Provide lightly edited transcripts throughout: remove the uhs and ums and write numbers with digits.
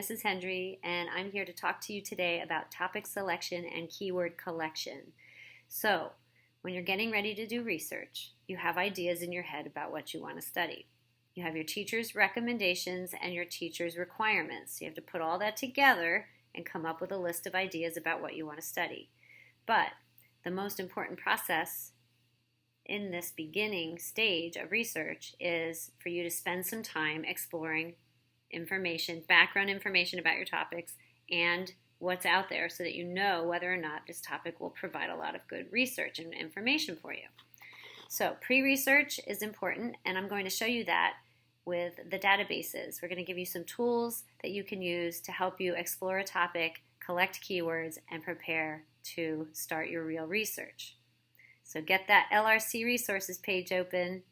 Mrs. Hendry, and I'm here to talk to you today about topic selection and keyword collection. So, when you're getting ready to do research, you have ideas in your head about what you want to study. You have your teacher's recommendations and your teacher's requirements. You have to put all that together and come up with a list of ideas about what you want to study. But the most important process in this beginning stage of research is for you to spend some time exploring information, background information about your topics, and what's out there so that you know whether or not this topic will provide a lot of good research and information for you. So pre-research is important, and I'm going to show you that with the databases. We're going to give you some tools that you can use to help you explore a topic, collect keywords, and prepare to start your real research. So get that LRC resources page open.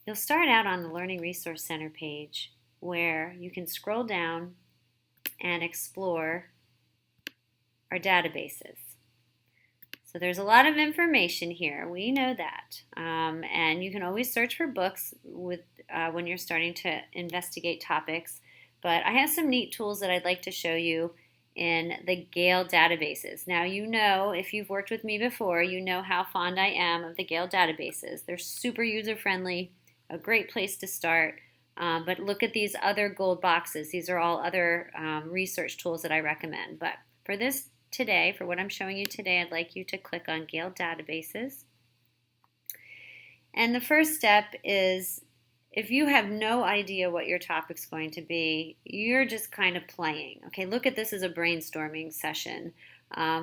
You'll start out on the Learning Resource Center page where you can scroll down and explore our databases. So there's a lot of information here. We know that. And you can always search for books when you're starting to investigate topics. But I have some neat tools that I'd like to show you in the Gale databases. Now, you know, if you've worked with me before, you know how fond I am of the Gale databases. They're super user-friendly, a great place to start. But look at these other gold boxes. These are all other research tools that I recommend. But for this today, for what I'm showing you today, I'd like you to click on Gale databases. And the first step is, if you have no idea what your topic's going to be, you're just kind of playing. Okay, look at this as a brainstorming session.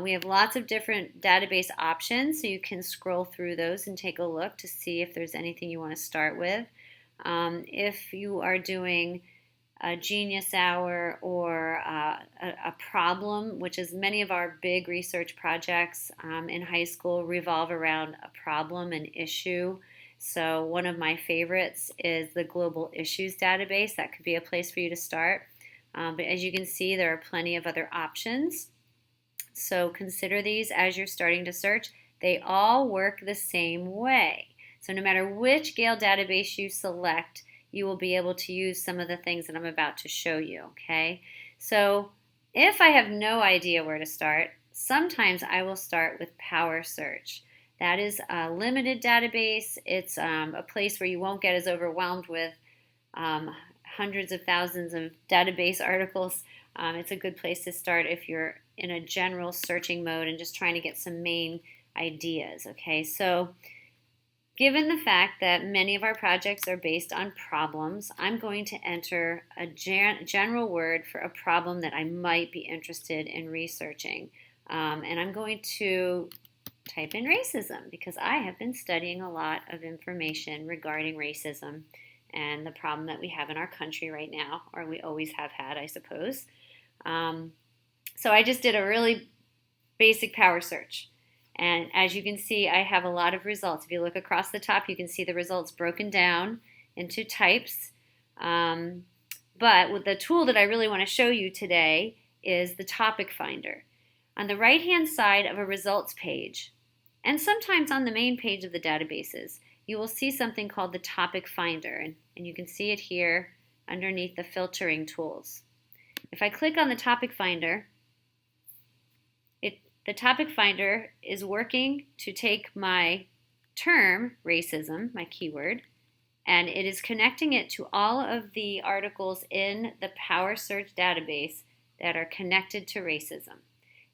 We have lots of different database options, so you can scroll through those and take a look to see if there's anything you want to start with. If you are doing a Genius Hour or a problem, which is many of our big research projects in high school revolve around a problem, an issue. So one of my favorites is the Global Issues database. That could be a place for you to start. But as you can see, there are plenty of other options. So consider these as you're starting to search. They all work the same way. So no matter which Gale database you select, you will be able to use some of the things that I'm about to show you, okay? So if I have no idea where to start, sometimes I will start with Power Search. That is a limited database. It's a place where you won't get as overwhelmed with hundreds of thousands of database articles. It's a good place to start if you're in a general searching mode and just trying to get some main ideas, okay? So given the fact that many of our projects are based on problems, I'm going to enter a general word for a problem that I might be interested in researching. And I'm going to type in racism because I have been studying a lot of information regarding racism and the problem that we have in our country right now, or we always have had, I suppose. So I just did a really basic power search. And as you can see, I have a lot of results. If you look across the top, you can see the results broken down into types. But with the tool that I really want to show you today is the topic finder. On the right-hand side of a results page, and sometimes on the main page of the databases, you will see something called the topic finder. And you can see it here underneath the filtering tools. If I click on the topic finder, the topic finder is working to take my term, racism, my keyword, and it is connecting it to all of the articles in the Power Search database that are connected to racism.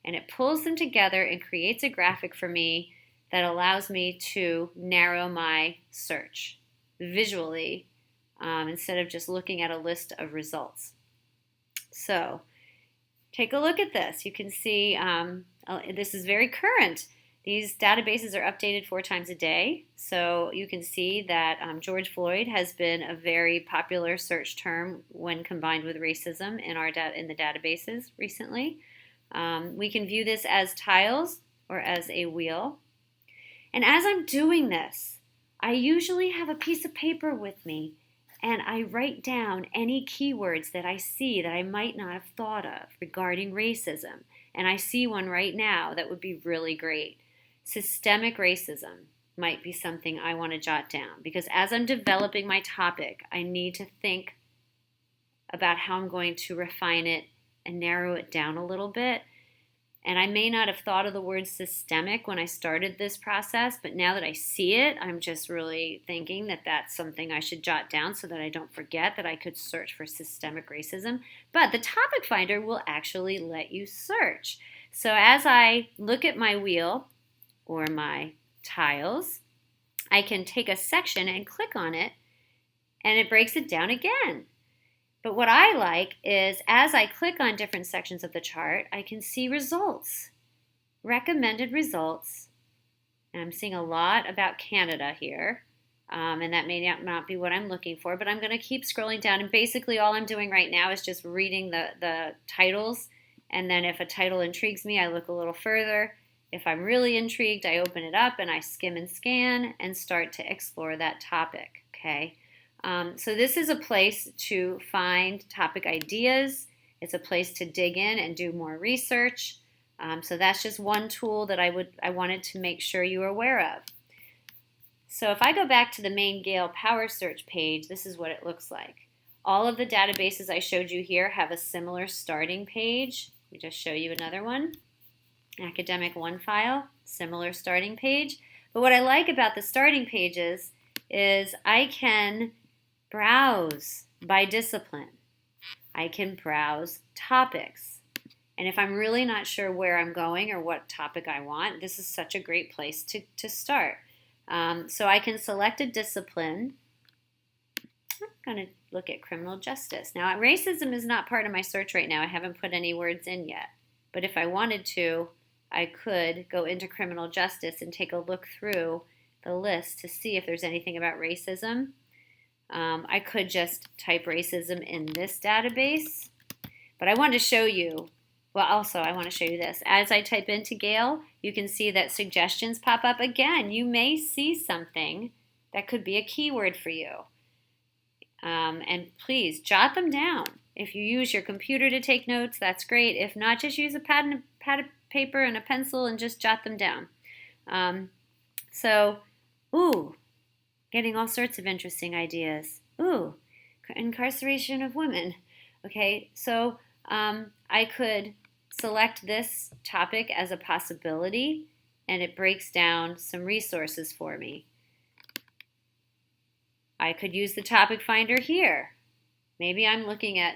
And it pulls them together and creates a graphic for me that allows me to narrow my search visually instead of just looking at a list of results. So take a look at this. You can see this is very current. These databases are updated 4 times a day. So you can see that George Floyd has been a very popular search term when combined with racism in the databases recently. We can view this as tiles or as a wheel. And as I'm doing this, I usually have a piece of paper with me and I write down any keywords that I see that I might not have thought of regarding racism. And I see one right now that would be really great. Systemic racism might be something I want to jot down because as I'm developing my topic, I need to think about how I'm going to refine it and narrow it down a little bit. And I may not have thought of the word systemic when I started this process, but now that I see it, I'm just really thinking that that's something I should jot down so that I don't forget that I could search for systemic racism. But the topic finder will actually let you search. So as I look at my wheel or my tiles, I can take a section and click on it, and it breaks it down again. But what I like is as I click on different sections of the chart, I can see results, recommended results. And I'm seeing a lot about Canada here, and that may not be what I'm looking for, but I'm going to keep scrolling down. And basically all I'm doing right now is just reading the titles, and then if a title intrigues me, I look a little further. If I'm really intrigued, I open it up and I skim and scan and start to explore that topic, okay? So this is a place to find topic ideas. It's a place to dig in and do more research. So that's just one tool that I wanted to make sure you were aware of. So if I go back to the main Gale Power Search page, this is what it looks like. All of the databases I showed you here have a similar starting page. Let me just show you another one. Academic OneFile, similar starting page. But what I like about the starting pages is I can browse by discipline. I can browse topics. And if I'm really not sure where I'm going or what topic I want, this is such a great place to start. So I can select a discipline. I'm going to look at criminal justice. Now, racism is not part of my search right now. I haven't put any words in yet. But if I wanted to, I could go into criminal justice and take a look through the list to see if there's anything about racism. I could just type racism in this database, but I want to show you, well, also I want to show you this. As I type into Gale, you can see that suggestions pop up again. You may see something that could be a keyword for you. And please jot them down. If you use your computer to take notes, that's great. If not, just use a pad of paper and a pencil and just jot them down. Getting all sorts of interesting ideas. Incarceration of women. Okay, so I could select this topic as a possibility, and it breaks down some resources for me. I could use the topic finder here. Maybe I'm looking at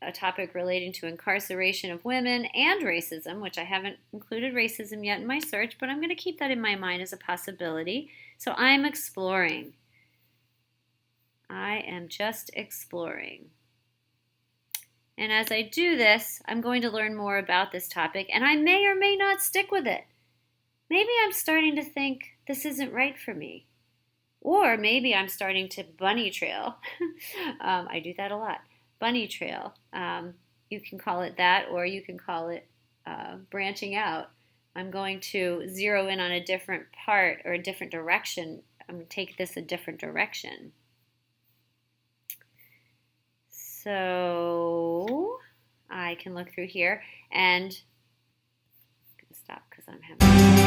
a topic relating to incarceration of women and racism, which I haven't included racism yet in my search, but I'm going to keep that in my mind as a possibility. So I'm exploring. I am just exploring. And as I do this, I'm going to learn more about this topic, and I may or may not stick with it. Maybe I'm starting to think this isn't right for me. Or maybe I'm starting to bunny trail. I do that a lot. Bunny trail. You can call it that, or you can call it branching out. I'm going to zero in on a different part or a different direction. I'm going to take this a different direction. So I can look through here and stop because I'm having